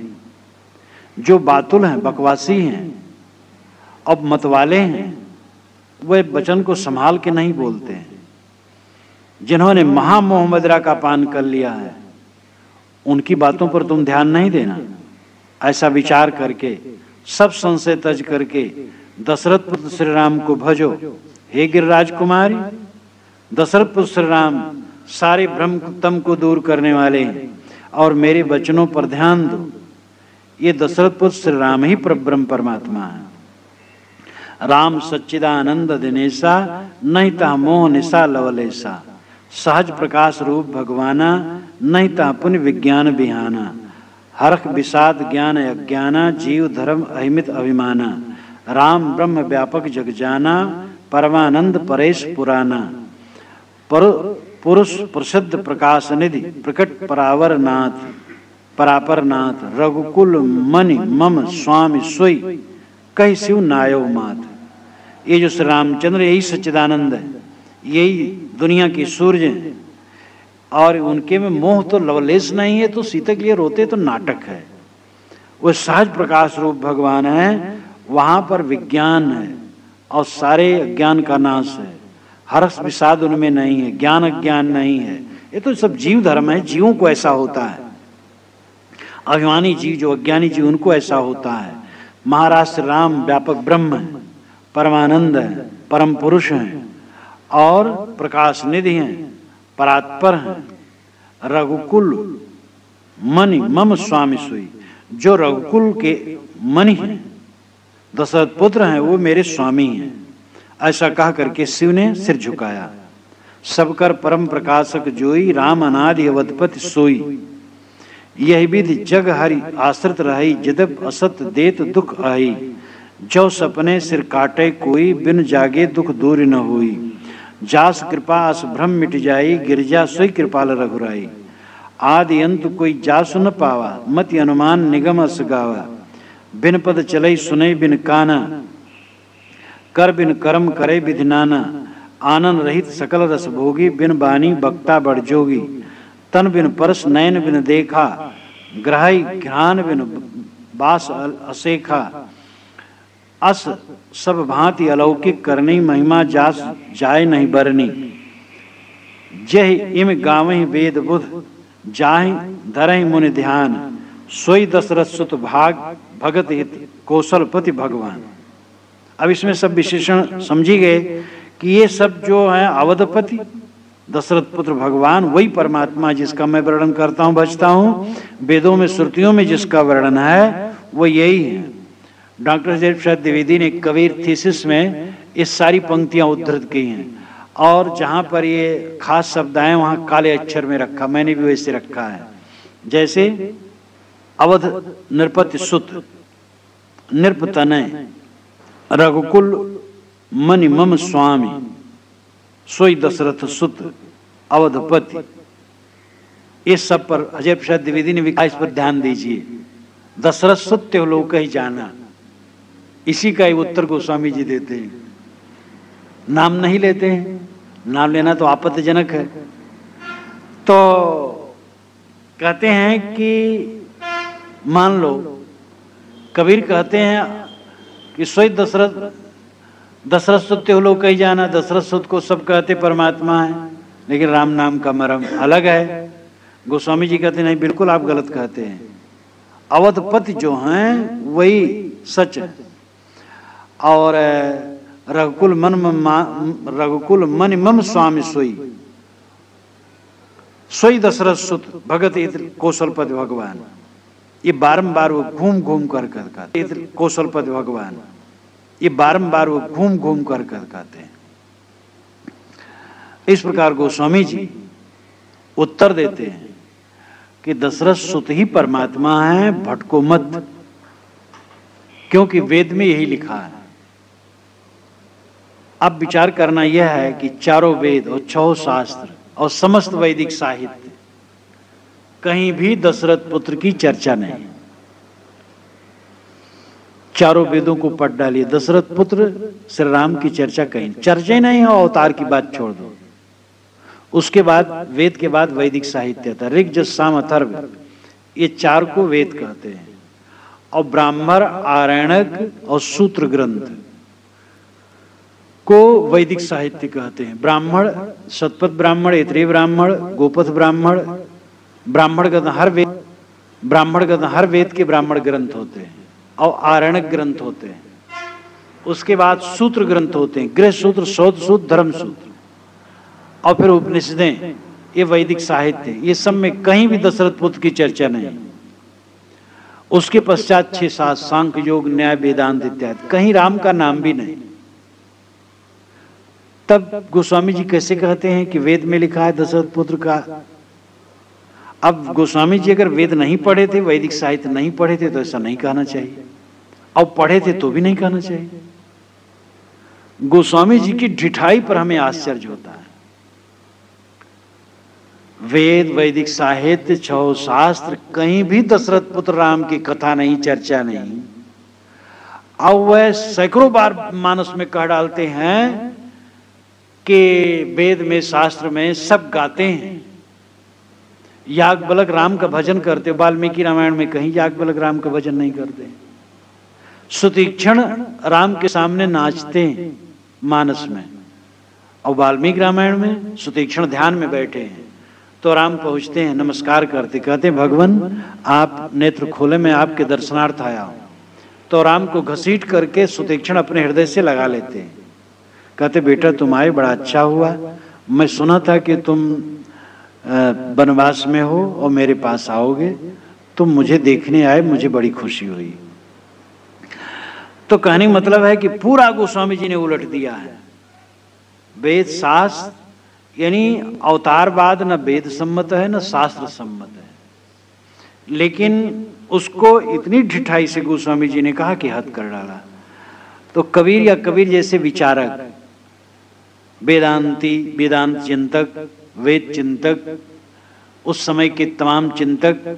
जो बातुल हैं, बकवासी हैं और मतवाले हैं, वे वचन को संभाल के नहीं बोलते हैं। जिन्होंने महामोह मदिरा का पान कर लिया है, उनकी बातों पर तुम ध्यान नहीं देना। ऐसा विचार करके सब संशय तज करके दशरथ पुत्र श्री राम को भजो। हे गिरिराज कुमारी, दशरथ पुत्र श्री राम सारे भ्रम तम को दूर करने वाले हैं और मेरे वचनों पर ध्यान दो। ये दशरथ पुत्र श्री राम ही परब्रह्म परमात्मा है। राम सच्चिदानंद दिनेशा, नहीं ता मोह निशा लवलेशा। सहज प्रकाश रूप भगवाना, नहीं ता पुण्य विज्ञान बिहाना। हरख विषाद ज्ञान अज्ञाना, जीव धर्म अहिमित अभिमाना। राम ब्रह्म व्यापक जग जाना, परमानंद परेश पुराना। पुरुष प्रसिद्ध प्रकाश निधि, प्रकट परावर नाथ परापर नाथ। रघुकुल मणि मम स्वामी सोई, कही शिव नायो मात। ये जो श्री रामचंद्र यही सच्चिदानंद है, यही दुनिया की सूर्य हैं और उनके में मोह तो लवलेश नहीं है, तो सीता के लिए रोते तो नाटक है। वो सहज प्रकाश रूप भगवान है, वहां पर विज्ञान है और सारे अज्ञान का नाश है। हर्ष विषाद उनमें नहीं है, ज्ञान अज्ञान नहीं है। ये तो सब जीव धर्म है, जीवों को ऐसा होता है। अभिमानी जीव जो अज्ञानी जीव, उनको ऐसा होता है। महाराज श्री राम व्यापक ब्रह्म है, परमानंद है, परम पुरुष हैं और प्रकाश निधि हैं, परात्पर हैं। रघुकुल मणि मम स्वामी सोई, जो रघुकुल के मणि हैं, दशरथ पुत्र हैं, वो मेरे स्वामी हैं। ऐसा कह करके शिव ने सिर झुकाया। सबकर परम प्रकाशक जोई, राम अनादि अवधपति सोई। यही विधि जग हरि आश्रित रही, जदप असत देत दुख आई। जो सपने सिर काटे कोई, बिन जागे दुख दूर न हुई। जास कृपा अस भ्रम मिट जाई, गिरजा सोई कृपाल रघुराई। आदि अंत कोई जासु न पावा, मति अनुमान निगम अस गावा। बिन पद चलई सुनई बिन काना, कर बिन कर्म करे विधि नाना। आनंद रहित सकल रस भोगी, बिन बानी बक्ता बढ़ जोगी। तन बिन परस नयन बिन देखा, ग्रहाई घ्राण बिन बास असेखा। अस सब भांति अलौकिक करनी, महिमा जास जाय नहीं बरनी। जय इम गावहि वेद बुध, जाहि धरहि मुनि ध्यान। सोई दशरथ सुत भाग, भगत हित कौशलपति भगवान। अब इसमें सब विशेषण समझी गए कि ये सब जो है अवधपति दशरथ पुत्र भगवान, वही परमात्मा जिसका मैं वर्णन करता हूँ, भजता हूँ। वेदों में श्रुतियों में जिसका वर्णन है वो यही है। डॉक्टर हज़रत प्रसाद द्विवेदी ने कबीर थीसिस में ये सारी पंक्तियां उद्धृत की हैं, और जहां पर ये खास शब्द आए वहां काले अक्षर में रखा, मैंने भी वैसे रखा है। जैसे अवध नृपति सुत नृपतनय रघुकुल मनि मम स्वामी सोई दशरथ सुत अवधपति, ये सब पर हज़रत प्रसाद द्विवेदी ने विकास पर ध्यान दीजिए। दशरथ सुत लोक ही जाना, इसी का ही उत्तर गोस्वामी जी देते हैं। नाम नहीं लेते हैं, नाम लेना तो आपत्तिजनक है। तो कहते हैं कि मान लो कबीर कहते हैं कि सोई दशरथ सुत लोक ही जाना, दशरथ सुत को सब कहते परमात्मा है, लेकिन राम नाम का मर्म अलग है। गोस्वामी जी कहते नहीं, बिल्कुल आप गलत कहते हैं। अवधपति जो हैं वही सच है, और रघुकुल मन मम स्वामी सोई दशरथ सुत भगत कौशलपति भगवान, ये बारंबार वो घूम घूम कर कहते हैं। कौशलपति भगवान, ये बारंबार वो घूम घूम कर कहते हैं। इस प्रकार गोस्वामी जी उत्तर देते हैं कि दशरथ सुत ही परमात्मा है, भटको मत, क्योंकि वेद में यही लिखा है। अब विचार करना यह है कि चारों वेद और 6 शास्त्र और समस्त वैदिक साहित्य, कहीं भी दशरथ पुत्र की चर्चा नहीं। चारों वेदों को पढ़ डालिए, दशरथ पुत्र श्री राम की चर्चा कहीं, चर्चा नहीं हो, अवतार की बात छोड़ दो। उसके बाद वेद के बाद वैदिक साहित्य था, ऋग यजुः साम अथर्व, ये 4 को वेद कहते हैं। और ब्राह्मण, आरण्यक और सूत्र ग्रंथ को वैदिक साहित्य कहते हैं। ब्राह्मण, शतपथ ब्राह्मण, ऐतरेय ब्राह्मण, गोपथ ब्राह्मण, ब्राह्मणगत हर वेद के ब्राह्मण ग्रंथ होते हैं, और आरण्यक ग्रंथ होते हैं। उसके बाद सूत्र ग्रंथ होते हैं, गृह सूत्र, शोध सूत्र, धर्म सूत्र, और फिर उपनिषदें, ये वैदिक साहित्य। ये सब में कहीं भी दशरथ पुत्र की चर्चा नहीं। उसके पश्चात 6-7 सांख्य, योग, न्याय, वेदांत इत्यादि, कहीं राम का नाम भी नहीं। तब गोस्वामी जी कैसे कहते हैं कि वेद में लिखा है दशरथ पुत्र का? अब गोस्वामी जी अगर वेद नहीं पढ़े थे, वैदिक साहित्य नहीं पढ़े थे, तो ऐसा नहीं कहना चाहिए, और पढ़े थे तो भी नहीं कहना चाहिए। गोस्वामी जी की ढिठाई पर हमें आश्चर्य होता है। वेद, वैदिक साहित्य, 6 शास्त्र, कहीं भी दशरथ पुत्र राम की कथा नहीं, चर्चा नहीं। अब वह सैकड़ों बार मानस में कह डालते हैं कि वेद में, शास्त्र में सब गाते हैं। याज्ञवल्क्य राम का भजन करते, वाल्मीकि रामायण में कहीं याज्ञवल्क्य राम का भजन नहीं करते। सुतीक्षण राम के सामने नाचते हैं मानस में, और वाल्मीकि रामायण में सुतीक्षण ध्यान में बैठे हैं, तो राम पहुंचते हैं, नमस्कार करते, कहते हैं भगवान आप नेत्र खोले, मैं आपके दर्शनार्थ आया हूं। तो राम को घसीट करके सुतीक्षण अपने हृदय से लगा लेते हैं। कहते बेटा तुम आए, बड़ा अच्छा हुआ, मैं सुना था कि तुम वनवास में हो और मेरे पास आओगे, तुम मुझे देखने आए, मुझे बड़ी खुशी हुई। तो कहने का मतलब है कि पूरा गोस्वामी जी ने उलट दिया है। वेद शास्त्र यानी अवतारवाद न वेद सम्मत है न शास्त्र सम्मत है, लेकिन उसको इतनी ढिठाई से गोस्वामी जी ने कहा कि हद कर डाला। तो कबीर या कबीर जैसे विचारक, वेदांती, वेदांत चिंतक, वेद चिंतक, उस समय के तमाम चिंतक,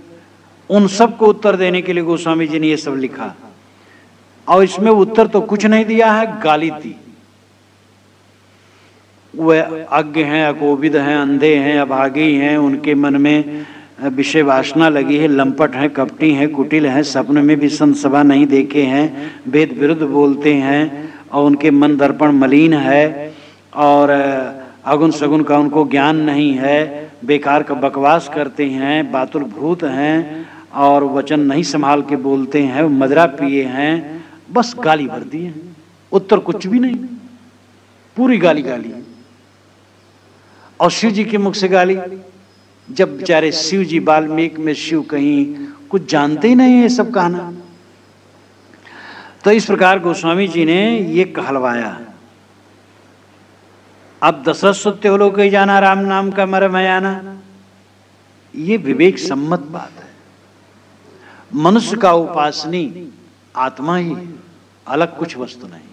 उन सब को उत्तर देने के लिए गोस्वामी जी ने ये सब लिखा। और इसमें उत्तर तो कुछ नहीं दिया है, गाली दी। वह अज्ञ हैं, अकोविद हैं, अंधे हैं, अभागी हैं, उनके मन में विषय वासना लगी है, लंपट हैं, कपटी हैं, कुटिल हैं, सपने में भी संत सभा नहीं देखे हैं, वेद विरुद्ध बोलते हैं, और उनके मन दर्पण मलिन है, और अगुन सगुन का उनको ज्ञान नहीं है, बेकार का बकवास करते हैं, बातुल भूत हैं, और वचन नहीं संभाल के बोलते हैं, मदरा पिए हैं। बस गाली भर दी है, उत्तर कुछ भी नहीं, पूरी गाली गाली। और शिव जी के मुख से गाली, जब बेचारे शिव जी, वाल्मीकि में शिव कहीं कुछ जानते ही नहीं है, ये सब कहना। तो इस प्रकार गोस्वामी जी ने ये कहलवाया। अब दशरथ सत्य लोक ही जाना, राम नाम का मर्म है आना, ये विवेक सम्मत बात है। मनुष्य का उपासनी आत्मा ही, अलग कुछ वस्तु नहीं।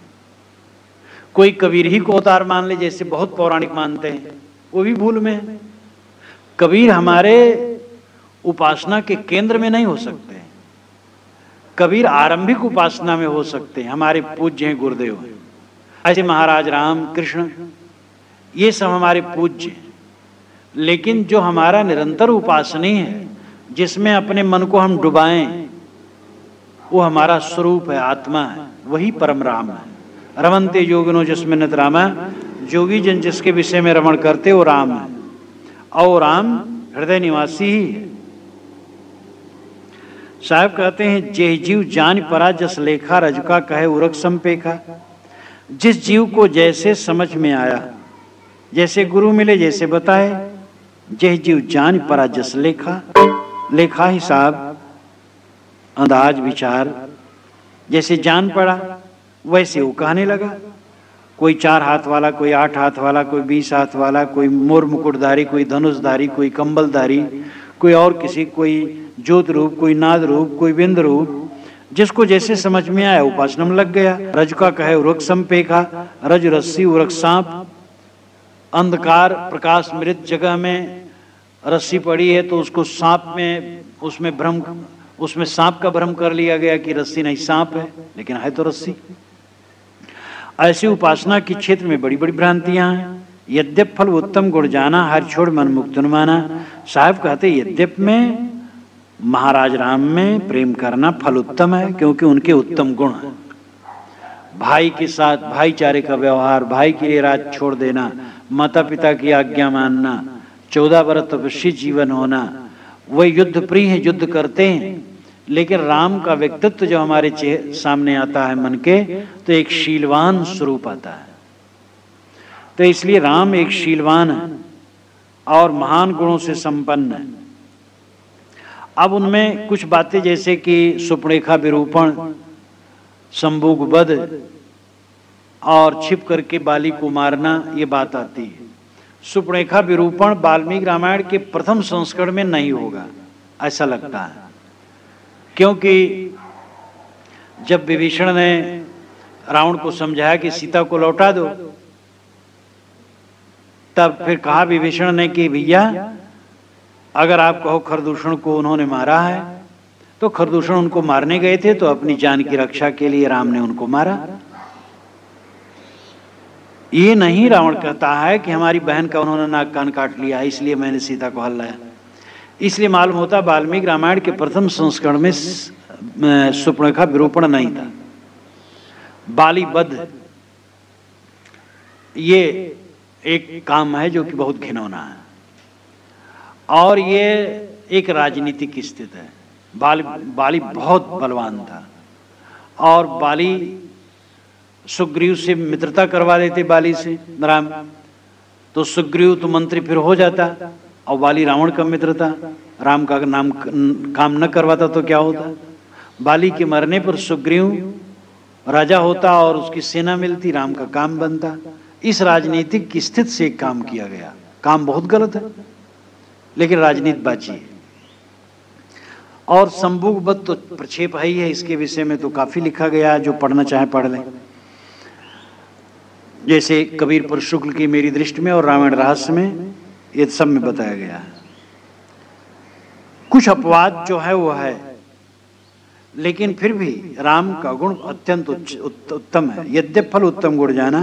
कोई कबीर ही को अवतार मान ले, जैसे बहुत पौराणिक मानते हैं, वो भी भूल में है। कबीर हमारे उपासना के केंद्र में नहीं हो सकते। कबीर आरंभिक उपासना में हो सकते हैं, हमारे पूज्य हैं, गुरुदेव हैं। ऐसे महाराज राम कृष्ण, ये सब हमारे पूज्य हैं। लेकिन जो हमारा निरंतर उपासनी है, जिसमें अपने मन को हम डुबाएं, वो हमारा स्वरूप है, आत्मा है, वही परम राम है। रमन्ते योगिनो जिसमें नित रामा, जोगी जन जिसके विषय में रमण करते वो राम है। और राम हृदय निवासी ही है। साहब कहते हैं, जे जीव जान परा जस लेखा, रजुका कहे उरक संपेखा। जिस जीव को जैसे समझ में आया, जैसे गुरु मिले, जैसे बताए, जे जीव जान परा जस लेखा, लेखा हिसाब अंदाज विचार जैसे जान पड़ा, वैसे वो कहने लगा। कोई 4 हाथ वाला, कोई 8 हाथ वाला, कोई 20 हाथ वाला, कोई मोर मुकुटधारी, कोई धनुषधारी, कोई कंबलधारी, कोई और किसी, कोई ज्योत रूप, कोई नाद रूप, कोई बिंद रूप, जिसको जैसे समझ में आया उपासना में लग गया। रज का कहे उरक संपेखा, रज रस्सी उरक सांप। अंधकार प्रकाश मृत जगह में रस्सी पड़ी है तो उसको सांप में, उसमें सांप का भ्रम कर लिया गया कि रस्सी नहीं सांप है, लेकिन है तो रस्सी। ऐसी उपासना के क्षेत्र में बड़ी बड़ी भ्रांतियां हैं। यद्यप फल उत्तम गुण जाना, हर छोड़ मन मुक्त न माना। साहब कहते यद्यप में महाराज राम में प्रेम करना फल उत्तम है, क्योंकि उनके उत्तम गुण हैं। भाई के साथ भाईचारे का व्यवहार, भाई के लिए राज छोड़ देना, माता पिता की आज्ञा मानना, 14 वर्ष तपस्वी जीवन होना, वह युद्ध प्रिय है, युद्ध करते हैं। लेकिन राम का व्यक्तित्व जो हमारे सामने आता है मन के, तो एक शीलवान स्वरूप आता है। तो इसलिए राम एक शीलवान है और महान गुणों से संपन्न है। अब उनमें कुछ बातें जैसे कि सुपरेखा विरूपण, संभोग वध और छिप करके बाली को मारना, ये बात आती है। सुपरेखा विरूपण वाल्मीकि रामायण के प्रथम संस्करण में नहीं होगा, ऐसा लगता है। क्योंकि जब विभीषण ने रावण को समझाया कि सीता को लौटा दो, तब फिर कहा विभीषण ने कि भैया अगर आप कहो खरदूषण को उन्होंने मारा है, तो खरदूषण उनको मारने गए थे, तो अपनी जान की रक्षा के लिए राम ने उनको मारा। ये नहीं रावण कहता है कि हमारी बहन का उन्होंने नाक कान काट लिया, इसलिए मैंने सीता को हल्लाया। इसलिए मालूम होता वाल्मीकि रामायण के प्रथम संस्करण में सुपरेखा विरूपण नहीं था। बाली वध ये एक काम है जो कि बहुत घिनौना है, और ये एक राजनीतिक स्थिति है। बाली बहुत बलवान था, और बाली सुग्रीव से मित्रता करवा देते बाली से राम, तो सुग्रीव तो मंत्री फिर हो जाता, और बाली रावण का मित्र था, राम का नाम काम न करवाता तो क्या होता। बाली के मरने पर सुग्रीव राजा होता और उसकी सेना मिलती, राम का काम बनता। इस राजनीतिक की स्थिति से एक काम किया गया, काम बहुत गलत है, लेकिन राजनीति बाची है। और संभोग वध तो प्रक्षेप ही है, इसके विषय में तो काफी लिखा गया है, जो पढ़ना चाहे पढ़ लें। जैसे कबीरपुर शुक्ल की मेरी दृष्टि में और रामायण रहस्य में ये सब में बताया गया है। कुछ अपवाद जो है वो है, लेकिन फिर भी राम का गुण अत्यंत उत्तम है। यद्यप फल उत्तम गुण जाना,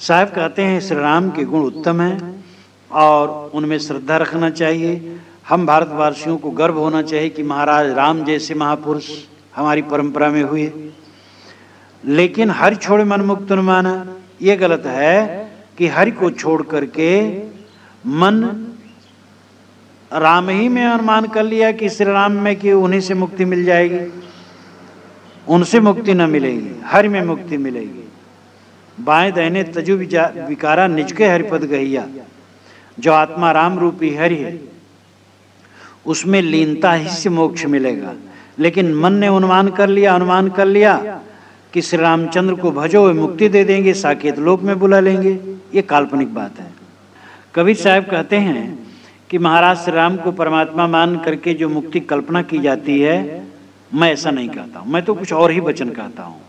साहब कहते हैं श्री राम के गुण उत्तम हैं और उनमें श्रद्धा रखना चाहिए। हम भारतवासियों को गर्व होना चाहिए कि महाराज राम जैसे महापुरुष हमारी परंपरा में हुए। लेकिन हरि छोड़ मन मुक्त न माना, ये गलत है कि हरि को छोड़ करके मन राम ही में अनुमान कर लिया कि श्री राम में कि उन्हीं से मुक्ति मिल जाएगी। उनसे मुक्ति न मिलेगी, हरि में मुक्ति मिलेगी। बाएं दाहिने तजु विकारा निज के हरिपद गहिया, जो आत्मा राम रूपी हरि है उसमें लीनता ही से मोक्ष मिलेगा। लेकिन मन ने अनुमान कर लिया कि श्री रामचंद्र को भजो वे मुक्ति दे देंगे, साकेत लोक में बुला लेंगे। ये काल्पनिक बात है। कबीर साहब कहते हैं कि महाराज श्री राम को परमात्मा मान करके जो मुक्ति कल्पना की जाती है, मैं ऐसा नहीं कहता हूँ, मैं तो कुछ और ही वचन कहता हूँ।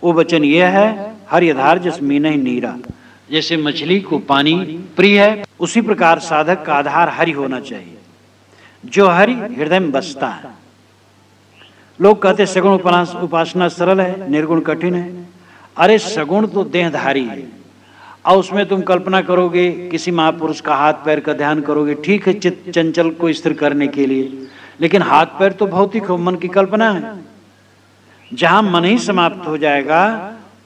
वो वचन ये है, हरि आधार जस मीनहि नीरा, जैसे मछली को पानी प्रिय है, उसी प्रकार साधक का आधार हरि होना चाहिए, जो हरि हृदय में बसता है। लोग कहते सगुण उपासना सरल है, निर्गुण कठिन है। अरे सगुण तो देहधारी है, और उसमें तुम कल्पना करोगे किसी महापुरुष का हाथ पैर का ध्यान करोगे, ठीक है, चित्त चंचल को स्थिर करने के लिए, लेकिन हाथ पैर तो भौतिक हो, मन की कल्पना है। जहां मन ही समाप्त हो जाएगा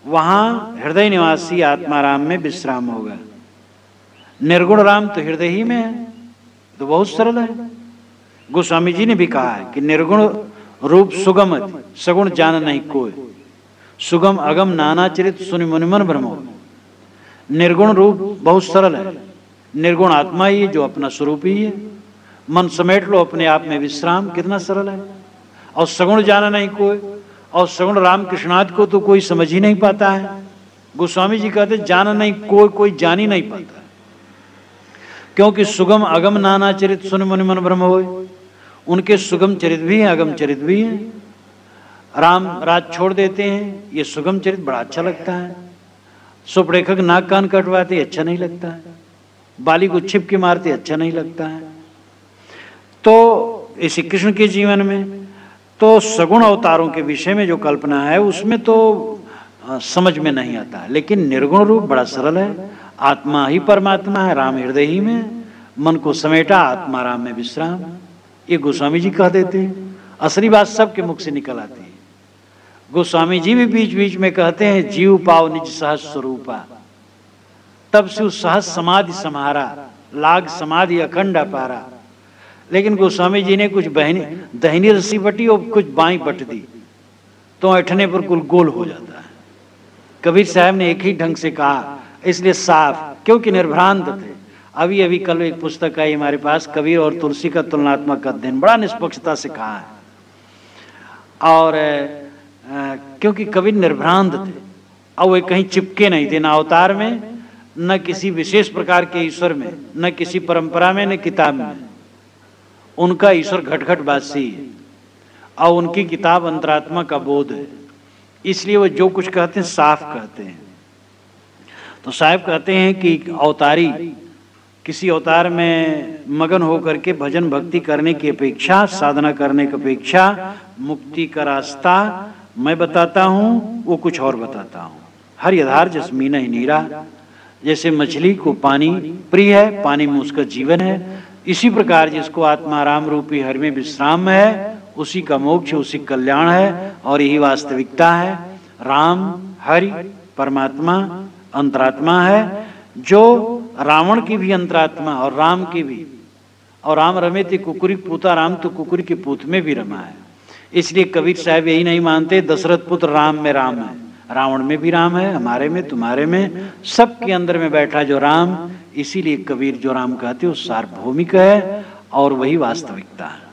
वहां हृदय निवासी आत्मा राम में विश्राम होगा। निर्गुण राम तो हृदय ही में है, तो बहुत सरल है। गोस्वामी जी ने भी कहा है कि निर्गुण रूप सुगम सगुण जान नहीं कोई, सुगम अगम नाना चरित सुनि मुनि मन भ्रमो। निर्गुण रूप बहुत सरल है, निर्गुण आत्मा ही है जो अपना स्वरूप ही है। मन समेट लो अपने आप में विश्राम, कितना सरल है। और सगुण जाना नहीं कोई, और सगुण राम कृष्णाद को तो कोई समझ ही नहीं पाता है। गोस्वामी जी कहते जाना नहीं कोई, कोई जान ही नहीं पाता, क्योंकि सुगम अगम नाना चरित सुन मुनि मन ब्रह्म होए। उनके सुगम चरित भी हैं, अगम चरित भी हैं। राम राज छोड़ देते हैं, ये सुगम चरित बड़ा अच्छा लगता है। सुपरेखक नाक कान कटवाते अच्छा नहीं लगता है, बाली को छिप के मारते अच्छा नहीं लगता है। तो इसी कृष्ण के जीवन में तो सगुण अवतारों के विषय में जो कल्पना है उसमें तो समझ में नहीं आता, लेकिन निर्गुण रूप बड़ा सरल है। आत्मा ही परमात्मा है, राम हृदय ही में, मन को समेटा आत्मा राम में विश्राम। ये गोस्वामी जी कह देते हैं, असली बात सबके मुख से निकल आती है। गोस्वामी जी भी बीच बीच में कहते हैं जीव पाव निज सहज स्वरूपा, तब से उस सहज समाधि समारा, लाग समाधि अखंड अपारा। लेकिन गोस्वामी जी ने कुछ दहिनी रस्सी बटी और कुछ बाई बट दी, तो ऐठने पर कुल गोल हो जाता है। कबीर साहब ने एक ही ढंग से कहा, इसलिए साफ, क्योंकि निर्भ्रांत थे। अभी अभी कल एक पुस्तक आई हमारे पास, कबीर और तुलसी का तुलनात्मक अध्ययन, बड़ा निष्पक्षता से कहा है। और क्योंकि कबीर निर्भ्रांत थे और वे कहीं चिपके नहीं थे, न अवतार में, न किसी विशेष प्रकार के ईश्वर में, न किसी परंपरा में, न किताब में। उनका ईश्वर घटघटवासी है और उनकी किताब अंतरात्मा का बोध है, इसलिए वो जो कुछ कहते हैं साफ कहते हैं। तो साहब कहते हैं कि अवतारी किसी अवतार में मगन होकर के भजन भक्ति करने की अपेक्षा, साधना करने की अपेक्षा मुक्ति का रास्ता मैं बताता हूँ, वो कुछ और बताता हूँ। हरि आधार जस मीनहि नीरा, जैसे मछली को पानी प्रिय है, पानी में उसका जीवन है, इसी प्रकार जिसको आत्मा राम रूपी हरि में विश्राम है, उसी का मोक्ष, उसी कल्याण है। और यही वास्तविकता है। राम हरि परमात्मा अंतरात्मा है, जो रावण की भी अंतरात्मा और राम की भी। और राम रमे थे कुकुरी पूता, राम तो कुकुरी के पूत में भी रमा है। इसलिए कबीर साहब यही नहीं मानते दशरथ पुत्र राम में राम है, रावण में भी राम है, हमारे में, तुम्हारे में, सबके अंदर में बैठा जो राम। इसीलिए कबीर जो राम कहते हैं वो सार्वभौमिक है और वही वास्तविकता है।